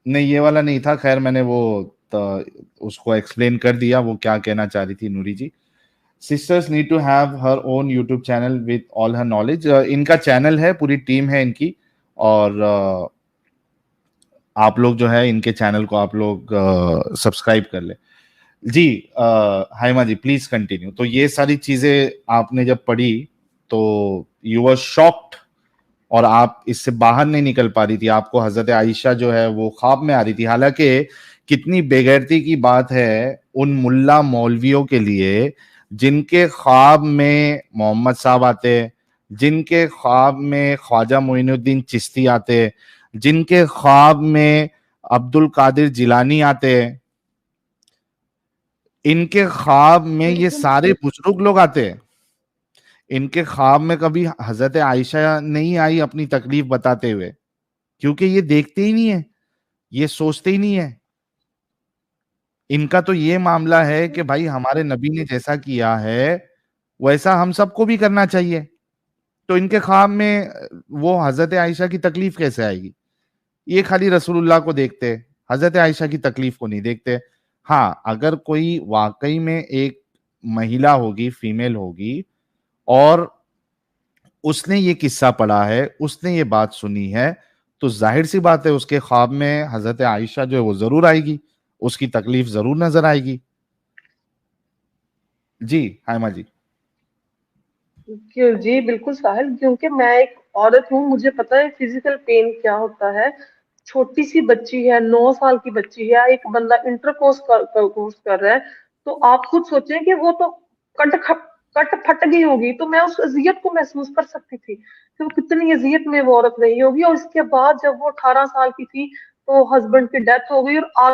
نہیں یہ والا نہیں تھا, خیر میں نے وہ اس کو ایکسپلین کر دیا وہ کیا کہنا چاہ رہی تھی Noori ji. Sisters need to have her own YouTube channel with all her knowledge. ان کا چینل ہے, پوری ٹیم ہے ان کی, اور آپ لوگ جو ہے ان کے چینل کو آپ لوگ سبسکرائب کر لیں. جی ہائمہ جی پلیز کنٹینیو. تو یہ ساری چیزیں آپ نے جب پڑھی تو یو آر شاکڈ, اور آپ اس سے باہر نہیں نکل پا رہی تھی. آپ کو حضرت عائشہ جو ہے وہ خواب میں آ رہی تھی, حالانکہ کتنی بےغیرتی کی بات ہے ان ملا مولویوں کے لیے جن کے خواب میں محمد صاحب آتے، جن کے خواب میں خواجہ معین الدین چشتی آتے، جن کے خواب میں عبد القادر جیلانی آتے، ان کے خواب میں یہ سارے بزرگ لوگ آتے. ان کے خواب میں کبھی حضرت عائشہ نہیں آئی اپنی تکلیف بتاتے ہوئے، کیونکہ یہ دیکھتے ہی نہیں ہے، یہ سوچتے ہی نہیں ہے. ان کا تو یہ معاملہ ہے کہ بھائی ہمارے نبی نے جیسا کیا ہے ویسا ہم سب کو بھی کرنا چاہیے. تو ان کے خواب میں وہ حضرت عائشہ کی تکلیف کیسے آئے گی؟ یہ خالی رسول اللہ کو دیکھتے، حضرت عائشہ کی تکلیف کو نہیں دیکھتے. ہاں اگر کوئی واقعی میں ایک مہیلا ہوگی، فیمیل ہوگی، اور اس نے یہ قصہ پڑھا ہے، اس نے یہ بات سنی ہے، تو ظاہر سی بات ہے اس کے خواب میں حضرت عائشہ جو ہے وہ ضرور آئے گی، اس کی تکلیف ضرور نظر آئے گی. جی حائمہ جی.
جی بالکل ساحل، کیونکہ میں ایک عورت ہوں، مجھے پتا ہے فزیکل پین کیا ہوتا ہے. چھوٹی سی بچی ہے، 9 سال کی بچی ہے، ایک بندہ انٹر کورس کر رہا ہے، تو آپ خود سوچیں کہ وہ تو کٹ پھٹ گئی ہوگی. تو میں اس اذیت کو محسوس کر سکتی تھی کہ وہ کتنی اذیت میں وہ عورت رہی ہوگی. اور اس کے بعد جب وہ 18 سال کی تھی تو ہسبینڈ کی ڈیتھ ہو گئی، اور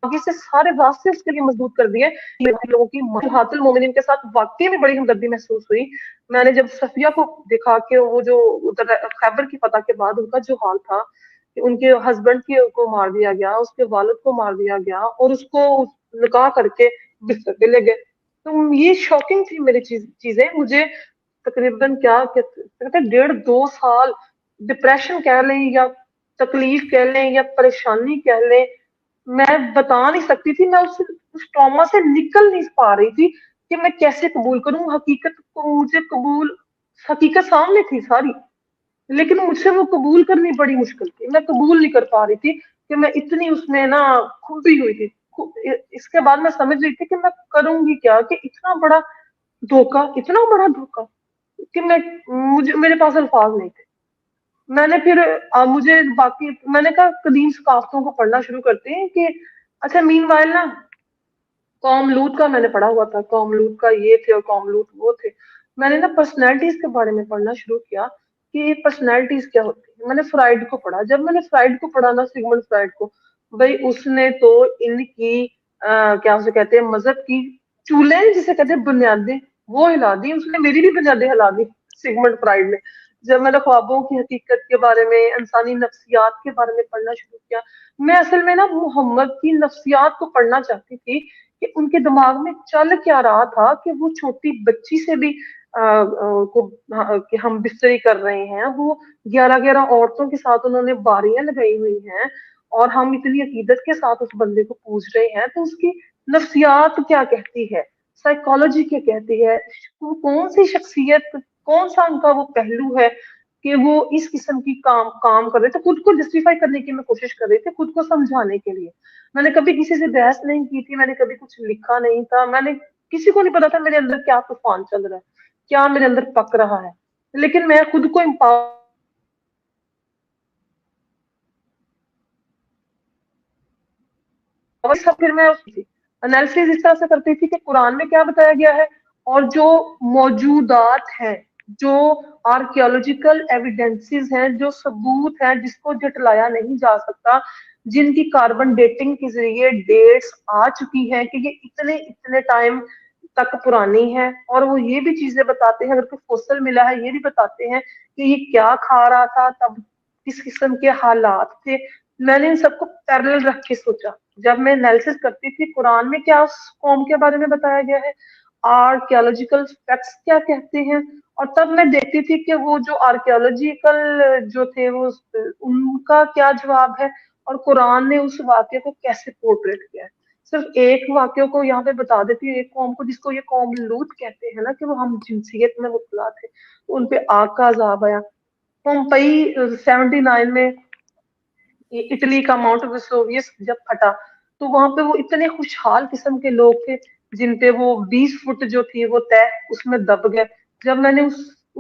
آگے سے سارے راستے اس کے لیے مضبوط کر دیے. لوگوں کی محاط المومنین کے ساتھ واقعی میں بڑی ہمدردی محسوس ہوئی. میں نے جب صفیہ کو دیکھا کہ وہ جو خیبر کی فتح کے بعد ان کا جو حال تھا کہ ان کے ہسبینڈ کو مار دیا گیا، اس کے والد کو مار دیا گیا، اور اس کو نکاح کر کے بستر پہ لے گئے، تو یہ شاکنگ تھی میری چیزیں. مجھے تقریباً کیا کہتے 1.5-2 سال ڈپریشن کہہ لیں یا تکلیف کہہ لیں یا پریشانی کہہ لیں، میں بتا نہیں سکتی تھی. میں اس ٹراما سے نکل نہیں پا رہی تھی کہ میں کیسے قبول کروں حقیقت کو. مجھے حقیقت سامنے تھی ساری، لیکن مجھ سے وہ قبول کرنی بڑی مشکل تھی. میں قبول نہیں کر پا رہی تھی کہ میں اتنی اس میں نا کھبی ہوئی تھی. اس کے بعد میں سمجھ رہی تھی کہ میں کروں گی کیا، کہ اتنا بڑا دھوکا کہ میرے پاس الفاظ نہیں تھے. میں نے پھر مجھے باقی میں نے کہا قدیم ثقافتوں کو پڑھنا شروع کرتے ہیں کہ اچھا مین وائل نا قوم لوط کا میں نے پڑھا ہوا تھا، قوم لوط کا یہ تھے اور قوم لوط وہ تھے. میں نے نا پرسنالٹیز کے بارے میں پڑھنا شروع کیا کہ یہ پرسنالٹیز کیا ہوتی ہیں. میں نے فرائڈ کو پڑھا. جب میں نے فرائڈ کو پڑھا نا، سگمنڈ فرائڈ کو، بھائی اس نے تو ان کی کیا اسے کہتے ہیں مذہب کی چولہے جسے کہتے ہیں بنیادیں وہ ہلا دی. اس نے میری بھی بنیادیں ہلا دی سگمنڈ فرائڈ نے. جب میں نے خوابوں کی حقیقت کے بارے میں، انسانی نفسیات کے بارے میں پڑھنا شروع کیا، میں اصل میں نا محمد کی نفسیات کو پڑھنا چاہتی تھی کہ ان کے دماغ میں چل کیا رہا تھا کہ وہ چھوٹی بچی سے بھی کہ ہم بستری کر رہے ہیں، وہ 11 عورتوں کے ساتھ انہوں نے باریاں لگائی ہوئی ہیں، اور ہم اتنی عقیدت کے ساتھ اس بندے کو پوچھ رہے ہیں. تو اس کی نفسیات کیا کہتی ہے، سائیکالوجی کیا کہتی ہے، کون سی شخصیت، کون سا ان کا وہ پہلو ہے کہ وہ اس قسم کی کام کر رہے تھے. خود کو جسٹیفائی کرنے کی میں کوشش کر رہی تھی، خود کو سمجھانے کے لیے. میں نے کبھی کسی سے بحث نہیں کی تھی، میں نے کبھی کچھ لکھا نہیں تھا، میں نے کسی کو نہیں پتا تھا میرے اندر کیا طوفان چل رہا ہے، کیا میرے اندر پک رہا ہے. لیکن میں خود کو پھر میں انالیسس اس طرح سے کرتی تھی کہ قرآن میں کیا بتایا گیا ہے، اور جو موجودات ہیں، جو آرکیولوجیکل ایویڈنسز ہیں، جو ثبوت ہیں جس کو جھٹلایا نہیں جا سکتا، جن کی کاربن ڈیٹنگ کے ذریعے ڈیٹس آ چکی ہیں کہ یہ اتنے ٹائم تک پرانی ہے. اور وہ یہ بھی چیزیں بتاتے ہیں، اگر کوئی فوسل ملا ہے یہ بھی بتاتے ہیں کہ یہ کیا کھا رہا تھا تب، کس قسم کے حالات تھے. میں نے ان سب کو پیرلل رکھ کے سوچا جب میں انالیسس کرتی تھی قرآن میں کیا اس قوم کے بارے میں بتایا گیا ہے، آرکیولوجیکل فیکٹس کیا کہتے ہیں، اور تب میں دیکھتی تھی کہ وہ جو آرکیولوجیکل جو تھے وہ ان کا کیا جواب ہے، اور قرآن نے اس واقعے کو کیسے پورٹریٹ کیا ہے. صرف ایک واقعے کو یہاں پہ بتا دیتی ہے، ایک قوم کو جس کو یہ قوم لوط کہتے ہیں نا، کہ وہ ہم جنسیت میں مبتلا تھے، ان پہ آگ کا عذاب آیا. پومپئی 79 میں اٹلی کا ماؤنٹ ویسوویس جب پھٹا تو وہاں پہ وہ اتنے خوشحال قسم کے لوگ تھے جن پہ وہ 20 فٹ جو تھی وہ طے اس میں دب گئے. جب میں نے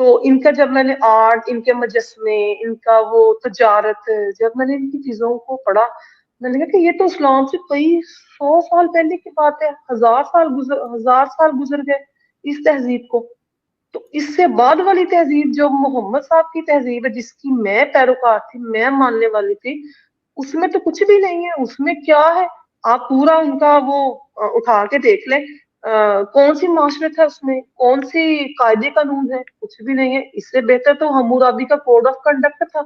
تو ان کا جب میں نے آرٹ، ان کے مجسمے، ان کا وہ تجارت، جب میں نے ان کی چیزوں کو پڑھا، میں نے کہا کہ یہ تو اسلام سے کئی 100 سال پہلے کی بات ہے، 1000 سال گزر گئے اس تہذیب کو. تو اس سے بعد والی تہذیب جو محمد صاحب کی تہذیب ہے، جس کی میں پیروکار تھی، میں ماننے والی تھی، اس میں تو کچھ بھی نہیں ہے. اس میں کیا ہے؟ آپ پورا ان کا وہ اٹھا کے دیکھ لیں، کون سی معاشرت ہے اس میں، کون سی قاعدے قانون ہے؟ کچھ بھی نہیں ہے. اس سے بہتر تو حمورابی کا کوڈ آف کنڈکٹ تھا،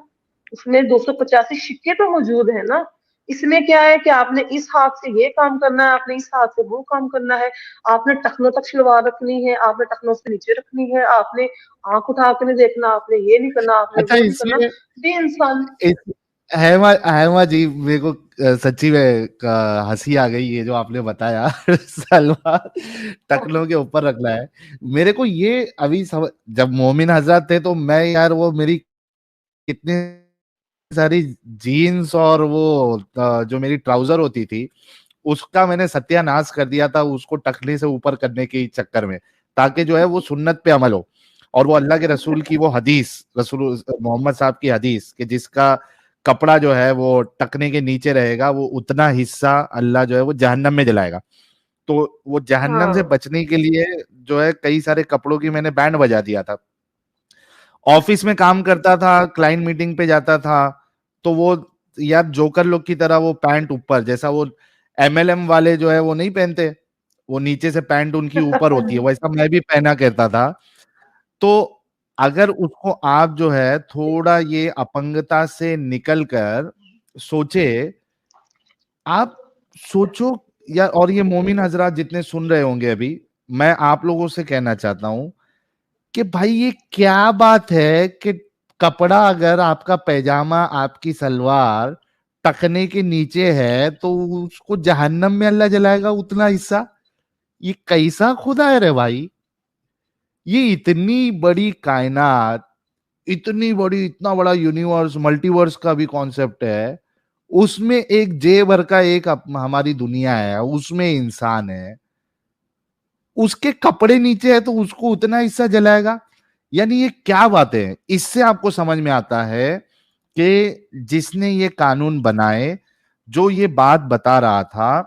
اس میں 285 سکے تو موجود ہیں نا. اس میں کیا ہے کہ آپ نے اس ہاتھ سے یہ کام کرنا ہے، آپ نے اس ہاتھ سے وہ کام کرنا ہے، آپ نے ٹخنوں تک شلوار رکھنی ہے، آپ نے ٹخنوں سے نیچے رکھنی ہے، آپ نے آنکھ اٹھا کے نہیں دیکھنا، آپ نے یہ نہیں کرنا، آپ نے
اچھا
وہ نہیں
اس
کرنا.
میں
بے انسان.
ہیما جی، میرے کو سچی میں ہنسی آ گئی یہ جو آپ نے بتایا سلوار ٹکلوں کے اوپر رکھنا ہے. میرے کو یہ ابھی جب مومن حضرات تھے تو میں یار وہ میری کتنی ساری جینز اور وہ جو میری ٹراؤزر ہوتی تھی اس کا میں نے ستیہ ناش کر دیا تھا اس کو ٹکلے سے اوپر کرنے کے چکر میں، تاکہ جو ہے وہ سنت پہ عمل ہو اور وہ اللہ کے رسول کی وہ حدیث، رسول محمد صاحب کی حدیث کہ جس کا کپڑا جو ہے وہ ٹکنے کے نیچے رہے گا وہ اتنا حصہ اللہ جو ہے وہ جہنم میں جلائے گا. تو وہ جہنم سے بچنے کے لیے جو ہے کئی سارے کپڑوں کی میں نے بینڈ بجا دیا تھا. آفس میں کام کرتا تھا، کلائنٹ میٹنگ پہ جاتا تھا تو وہ یار جوکر لوگ کی طرح وہ پینٹ اوپر، جیسا وہ MLM والے جو ہے وہ نہیں پہنتے، وہ نیچے سے پینٹ ان کی اوپر ہوتی ہے، ویسا میں بھی پہنا کرتا تھا. تو اگر اس کو آپ جو ہے تھوڑا یہ اپنگتا سے نکل کر سوچے، آپ سوچو یا، اور یہ مومن حضرات جتنے سن رہے ہوں گے ابھی، میں آپ لوگوں سے کہنا چاہتا ہوں کہ بھائی یہ کیا بات ہے کہ کپڑا اگر آپ کا پیجامہ، آپ کی سلوار ٹکنے کے نیچے ہے تو اس کو جہنم میں اللہ جلائے گا اتنا حصہ؟ یہ کیسا خدا ہے رے بھائی؟ یہ اتنی بڑی کائنات، اتنی بڑی، اتنا بڑا یونیورس، ملٹی ورس کا بھی کانسیپٹ ہے، اس میں ایک جے بھر کا ایک ہماری دنیا ہے، اس میں انسان ہے، اس کے کپڑے نیچے ہے تو اس کو اتنا حصہ جلائے گا؟ یعنی یہ کیا بات ہے؟ اس سے آپ کو سمجھ میں آتا ہے کہ جس نے یہ قانون بنائے، جو یہ بات بتا رہا تھا،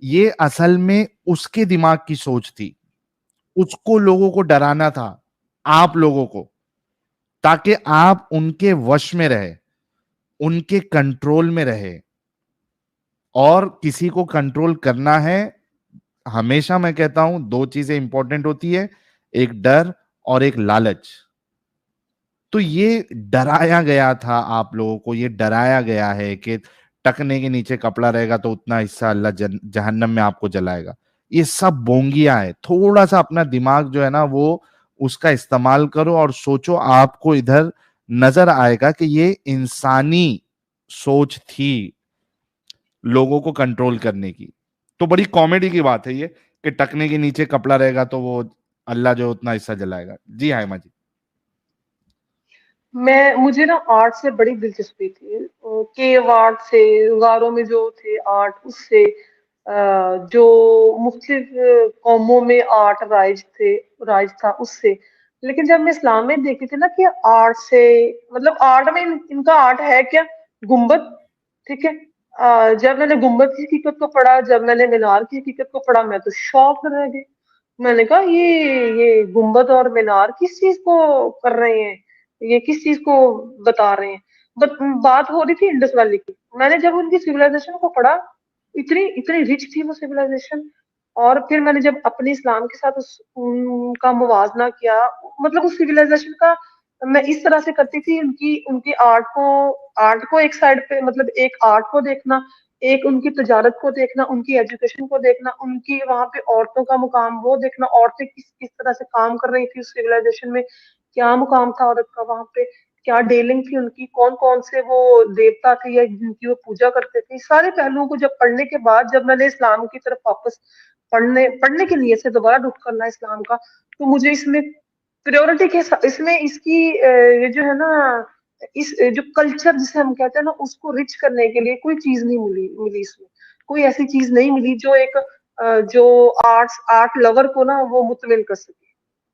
یہ اصل میں اس کے دماغ کی سوچ تھی. اس کو لوگوں کو ڈرانا تھا، آپ لوگوں کو، تاکہ آپ ان کے وش میں رہے، ان کے کنٹرول میں رہے. اور کسی کو کنٹرول کرنا ہے، ہمیشہ میں کہتا ہوں دو چیزیں امپورٹنٹ ہوتی ہے، ایک ڈر اور ایک لالچ. تو یہ ڈرایا گیا تھا آپ لوگوں کو، یہ ڈرایا گیا ہے کہ ٹکنے کے نیچے کپڑا رہے گا تو اتنا حصہ اللہ جہنم میں آپ کو جلائے گا. یہ سب بونگیاں ہے. تھوڑا سا اپنا دماغ جو ہے نا وہ اس کا استعمال کرو اور سوچو، آپ کو ادھر نظر آئے گا کہ یہ انسانی سوچ تھی لوگوں کو کنٹرول کرنے کی. تو بڑی کامیڈی کی بات ہے یہ کہ ٹکنے کے نیچے کپڑا رہے گا تو وہ اللہ جو اتنا حصہ جلائے گا. جی ہائمہ جی.
مجھے نا آرٹ سے بڑی دلچسپی تھی، کیو آرٹ سے، غاروں میں جو تھے آرٹ، اس سے جو مختلف قوموں میں آرٹ رائج تھا اس سے. لیکن جب میں اسلام میں دیکھتی تھی نا کہ آرٹ سے مطلب آرٹ میں ان کا آرٹ ہے کیا؟ گنبد. ٹھیک ہے. جب میں نے گنبد کی حقیقت کو پڑھا، جب میں نے مینار کی حقیقت کو پڑھا، میں تو شوق رہ گئی. میں نے کہا یہ گنبد اور مینار کس چیز کو کر رہے ہیں، یہ کس چیز کو بتا رہے ہیں؟ بات ہو رہی تھی انڈس ویلی کی. میں نے جب ان کی سویلائزیشن کو پڑھا، اتنی اتنی رچ تھی وہ سویلائزیشن. اور پھر میں نے جب اپنے اسلام کے ساتھ ان کا موازنہ کیا، مطلب اس سویلائزیشن کا میں اس طرح سے کرتی تھی، ان کی آرٹ کو ایک سائڈ پہ، مطلب ایک آرٹ کو دیکھنا، ایک ان کی تجارت کو دیکھنا، ان کی ایجوکیشن کو دیکھنا، ان کی وہاں پہ عورتوں کا مقام وہ دیکھنا، عورتیں کس طرح سے کام کر رہی تھی اس سویلائزیشن میں، کیا مقام تھا عورت کا وہاں پہ، کیا ڈیلنگ تھی ان کی، کون کون سے وہ دیوتا تھے یا جن کی وہ پوجا کرتے تھے. سارے پہلوؤں کو جب پڑھنے کے بعد، جب میں نے اسلام کی طرف واپس پڑھنے کے لیے سے دوبارہ ڈھٹ کرنا اسلام کا، تو مجھے اس میں پریورٹی کے اس میں اس کی یہ جو ہے نا، اس جو کلچر جسے ہم کہتے ہیں نا، اس کو رچ کرنے کے لیے کوئی چیز نہیں ملی اس میں. کوئی ایسی چیز نہیں ملی جو ایک جو آرٹ لور کو نا وہ مطمئن کر سکے.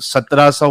1700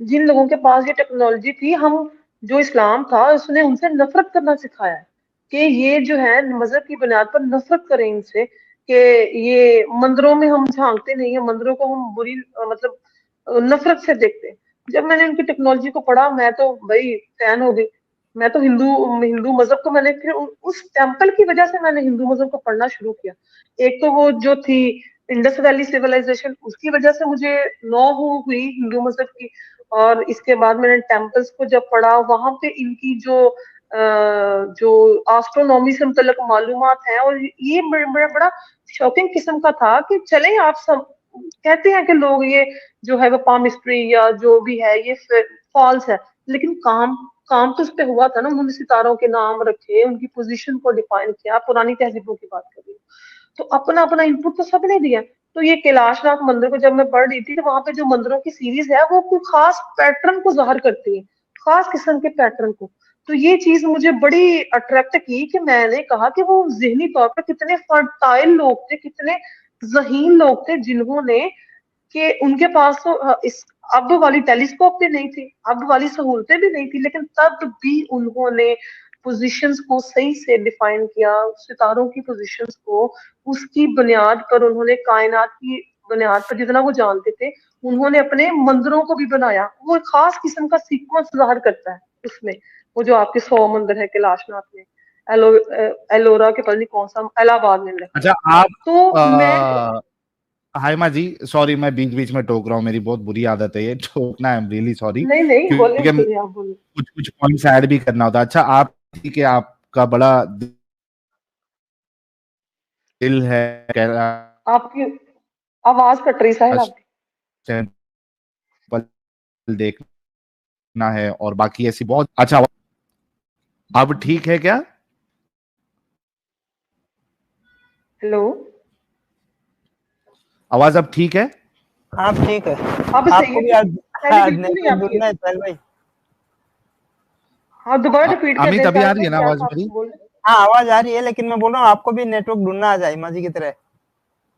جن لوگوں کے پاس یہ ٹیکنالوجی تھی، ہم جو اسلام تھا اس نے ان سے نفرت کرنا سکھایا ہے کہ یہ جو ہے مذہب کی بنیاد پر نفرت کریں ان سے، کہ یہ مندروں میں ہم جھانکتے نہیں ہیں، مندروں کو ہم بری مطلب نفرت سے دیکھتے ہیں۔ جب میں نے ان کی ٹیکنالوجی کو پڑھا میں تو بھائی فین ہو گئی، میں تو ہندو مذہب کو میں نے پھر اس ٹیمپل کی وجہ سے میں نے ہندو مذہب کو پڑھنا شروع کیا۔ ایک تو وہ جو تھی انڈس ویلی سیولائزیشن، اس کی وجہ سے مجھے نو ہوئی ہندو مذہب کی، اور اس کے بعد میں نے ٹیمپلز کو جب پڑھا وہاں پہ ان کی جو آسٹرونومی سے متعلق معلومات ہیں، اور یہ بڑا شاکنگ قسم کا تھا کہ چلیں آپ سب کہتے ہیں کہ لوگ یہ جو ہے وہ پامسٹری یا جو بھی ہے یہ فالس ہے، لیکن کام تو اس پہ ہوا تھا نا، انہوں نے ستاروں کے نام رکھے، ان کی پوزیشن کو ڈیفائن کیا، پرانی تہذیبوں کی بات کر رہی ہوں، تو اپنا اپنا انپٹ تو سب نے دیا۔ تو یہ کیلاش ناتھ مندر کو جب میں پڑھ رہی تھی تو وہاں پہ جو مندروں کی سیریز ہے وہ کوئی خاص پیٹرن کو ظاہر کرتی ہے، خاص قسم کے پیٹرن کو۔ تو یہ چیز مجھے بڑی اٹریکٹ کی کہ میں نے کہا کہ وہ ذہنی طور پر کتنے فرٹائل لوگ تھے، کتنے ذہین لوگ تھے، جنہوں نے کہ ان کے پاس تو اس اب والی ٹیلیسکوپ بھی نہیں تھی، اب والی سہولتیں بھی نہیں تھی، لیکن تب بھی انہوں نے پوزیشنز کو صحیح سے ڈیفائن کیا، ستاروں کی پوزیشنز کو اس کی بنیاد پر انہوں نے کائنات کی بنیاد پر جتنا وہ جانتے تھے انہوں نے اپنے مندروں کو بھی بنایا۔ وہ ایک خاص قسم کا سیکوینس ظاہر کرتا ہے اس میں، وہ جو آپ کے 100 مندر ہے کیلاش ناتھ میں، ایلورا کے پتہ نہیں کون سا الہ آباد میں۔
اچھا
تو میں
ہائما جی سوری میں بیچ بیچ میں ٹوک رہا ہوں، میری بہت بری عادت ہے یہ ٹوکنا، آئی ایم ریئلی سوری،
نہیں بولے آپ بولے
کچھ پوائنٹس ایڈ بھی کرنا ہوتا ہے۔ اچھا آپ کہ آپ کا بڑا دل ہے
آپ کی آواز کٹ رہی ساحل آپ کی۔
دیکھنا ہے اور باقی ایسی بہت اچھا۔ اب ٹھیک ہے کیا؟
ہیلو
آواز اب ٹھیک ہے؟
ہاں ٹھیک ہے۔
اب
آپ کو بھی آج
بالکل
ہے ساحل بھائی؟
ہاں دوبارہ ریپیٹ کر
امیت
دیں
ابھی آ رہی ہے نا آواز میری؟
ہاں آواز آ رہی ہے، لیکن میں بول رہا ہوں آپ کو بھی نیٹ ورک ڈھونڈنا آ جائے ماضی کی طرح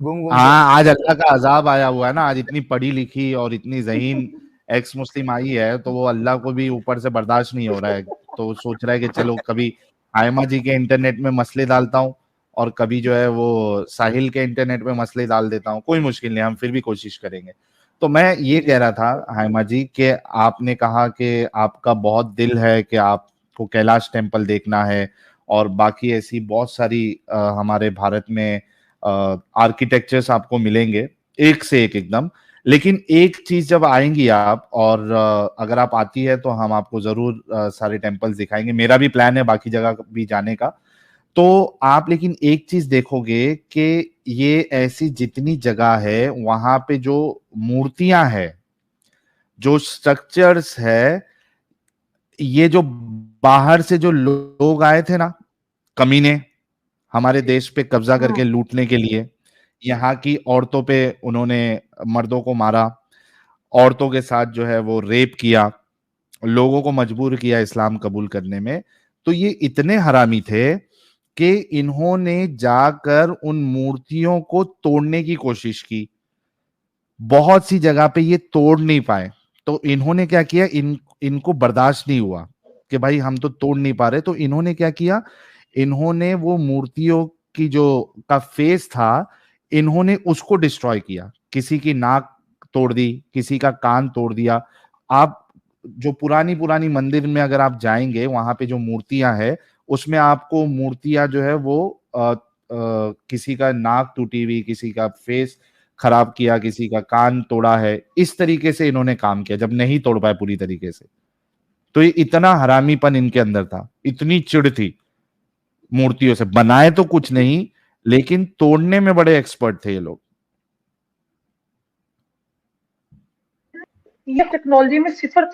گھوم گھوم کے۔
ہاں آج اللہ کا عذاب آیا ہوا ہے نا، آج اتنی پڑھی لکھی اور اتنی ذہین ایکس مسلم آئی ہے تو وہ اللہ کو بھی اوپر سے برداشت نہیں ہو رہا ہے، تو وہ سوچ رہا ہے کہ چلو کبھی آئمہ جی کے انٹرنیٹ میں مسئلے ڈالتا ہوں اور کبھی جو ہے وہ ساحل کے انٹرنیٹ میں مسئلے ڈال دیتا ہوں، کوئی مشکل نہیں، ہم پھر بھی کوشش کریں گے۔ تو میں یہ کہہ رہا تھا ہائمہ جی کہ آپ نے کہا کہ آپ کا بہت دل ہے کہ آپ کو کیلاش ٹیمپل دیکھنا ہے اور باقی ایسی بہت ساری ہمارے بھارت میں آرکیٹیکچرز آپ کو ملیں گے ایک سے ایک دم، لیکن ایک چیز جب آئیں گی آپ، اور اگر آپ آتی ہے تو ہم آپ کو ضرور سارے ٹیمپلز دکھائیں گے، میرا بھی پلان ہے باقی جگہ بھی جانے کا، تو آپ لیکن ایک چیز دیکھو گے کہ یہ ایسی جتنی جگہ ہے وہاں پہ جو مورتیاں ہے، جو سٹرکچرز ہے، یہ جو باہر سے جو لوگ آئے تھے نا کمینے ہمارے دیش پہ قبضہ کر کے لوٹنے کے لیے، یہاں کی عورتوں پہ انہوں نے مردوں کو مارا، عورتوں کے ساتھ جو ہے وہ ریپ کیا، لوگوں کو مجبور کیا اسلام قبول کرنے میں، تو یہ اتنے حرامی تھے کہ انہوں نے جا کر ان مورتیوں کو توڑنے کی کوشش کی، بہت سی جگہ پہ یہ توڑ نہیں پائے، تو انہوں نے کیا کیا، ان کو برداشت نہیں ہوا کہ بھائی ہم تو توڑ نہیں پا رہے، تو انہوں نے کیا کیا، انہوں نے وہ مورتیوں کی جو کا فیس تھا انہوں نے اس کو ڈسٹروائے کیا، کسی کی ناک توڑ دی، کسی کا کان توڑ دیا۔ آپ جو پرانی مندر میں اگر آپ جائیں گے وہاں پہ جو مورتیاں ہیں اس میں آپ کو مورتیاں جو ہے وہ کسی کا ناک ٹوٹی ہوئی، کسی کا فیس خراب کیا، کسی کا کان توڑا ہے، اس طریقے سے انہوں نے کام کیا جب نہیں توڑ پائے پوری طریقے سے۔ تو یہ اتنا حرامی پن ان کے اندر تھا، اتنی چڑ تھی مورتیوں سے، بنائے تو کچھ نہیں لیکن توڑنے میں بڑے ایکسپرٹ تھے یہ لوگ۔
یہ ٹیکنالوجی میں صفر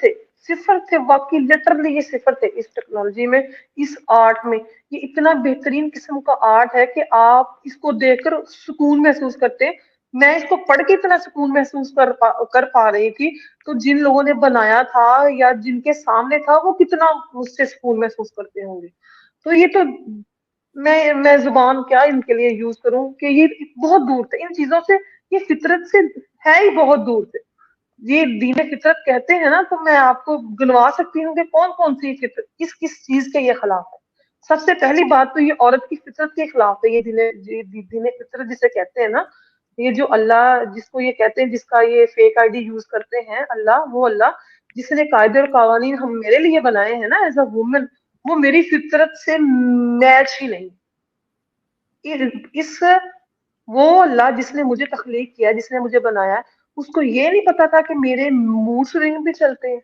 تھے واقعی، لٹرلی یہ صفر تھے اس ٹیکنالوجی میں، اس آرٹ میں۔ یہ اتنا بہترین قسم کا آرٹ ہے کہ آپ اس کو دیکھ کر سکون محسوس کرتے ہیں۔ میں اس کو پڑھ کے اتنا سکون محسوس کر پا رہی تھی، تو جن لوگوں نے بنایا تھا یا جن کے سامنے تھا وہ کتنا اس سے سکون محسوس کرتے ہوں گے۔ تو یہ تو میں زبان کیا ان کے لیے یوز کروں کہ یہ بہت دور تھے ان چیزوں سے، یہ فطرت سے ہے ہی بہت دور تھے۔ یہ دین فطرت کہتے ہیں نا، تو میں آپ کو گنوا سکتی ہوں کہ کون کون سی فطرت کس کس چیز کے یہ خلاف ہے. سب سے پہلی بات تو یہ عورت کی فطرت کے خلاف ہے. یہ دین فطرت جسے کہتے ہیں نا، یہ جو اللہ جس کو یہ کہتے ہیں، جس کا یہ فیک آئی ڈی یوز کرتے ہیں، اللہ جس نے قاعدے اور قوانین ہم میرے لیے بنائے ہیں نا ایز اے وومن، وہ میری فطرت سے میچ ہی نہیں. اس وہ اللہ جس نے مجھے تخلیق کیا، جس نے مجھے بنایا، اس کو یہ نہیں پتا تھا کہ میرے موڈ سوئنگ بھی چلتے ہیں،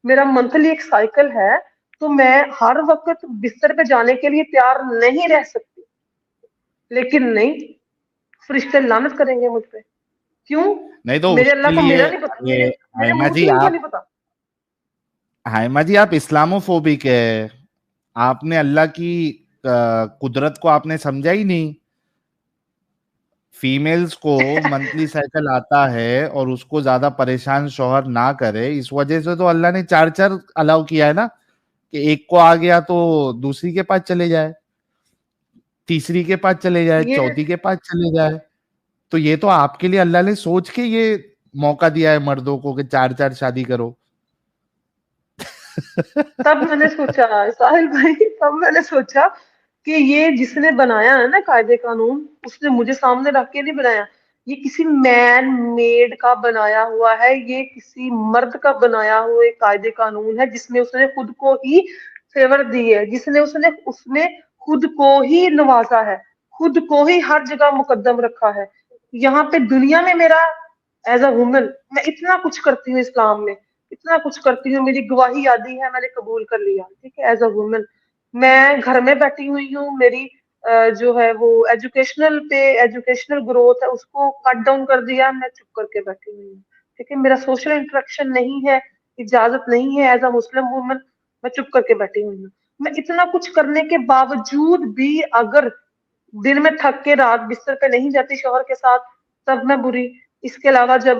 میرا منتھلی ایک سائیکل ہے، تو میں ہر وقت بستر پہ جانے کے لیے تیار نہیں رہ سکتی. لیکن نہیں، فرشتے لعنت کریں گے مجھ پہ. کیوں؟
نہیں تو
میرے
اس
اللہ
کے
کو
لیے
میرا نہیں پتا، میرے
حائمہ
موڈ
جی
سوئنگ کا
آپ
نہیں پتا.
حائمہ جی آپ اسلاموفوبک ہے. آپ نے اللہ کی قدرت کو آپ نے سمجھا ہی نہیں. فیمیلز کو منتھلی سائیکل آتا ہے اور اس کو زیادہ پریشان شوہر نہ کرے، اس وجہ سے تو اللہ نے 4 الاؤ کیا ہے نا، کہ ایک کو آ گیا تو دوسری کے پاس چلے جائے، تیسری کے پاس چلے جائے،
یہ
چوتھی کے پاس چلے جائے. تو یہ تو آپ کے لیے اللہ نے سوچ کے یہ موقع دیا ہے مردوں کو کہ 4 شادی کرو.
تب میں نے سوچا ساحل بھائی، تب میں نے سوچا کہ یہ جس نے بنایا ہے نا قاعدے قانون، اس نے مجھے سامنے رکھ کے نہیں بنایا. یہ کسی مین میڈ کا بنایا ہوا ہے، یہ کسی مرد کا بنایا ہوا ایک قاعدے قانون ہے، جس میں اس نے خود کو ہی فیور دی ہے، جس نے اس نے خود کو ہی نوازا ہے، خود کو ہی ہر جگہ مقدم رکھا ہے. یہاں پہ دنیا میں میرا ایز اے وومن میں اتنا کچھ کرتی ہوں، اسلام میں اتنا کچھ کرتی ہوں، میری گواہی آدی ہے، میں نے قبول کر لیا. ٹھیک ہے، ایز اے وومن میں گھر میں بیٹھی ہوئی ہوں، میری جو ہے وہ ایجوکیشنل گروتھ ہے، اس کو کٹ ڈاؤن کر دیا، میں چپ کر کے بیٹھی ہوئی ہوں. ٹھیک ہے، میرا سوشل انٹریکشن نہیں ہے، اجازت نہیں ہے ایز اے مسلم وومن، میں چپ کر کے بیٹھی ہوئی ہوں. میں اتنا کچھ کرنے کے باوجود بھی اگر دن میں تھک کے رات بستر پہ نہیں جاتی شوہر کے ساتھ، تب میں بری. اس کے علاوہ جب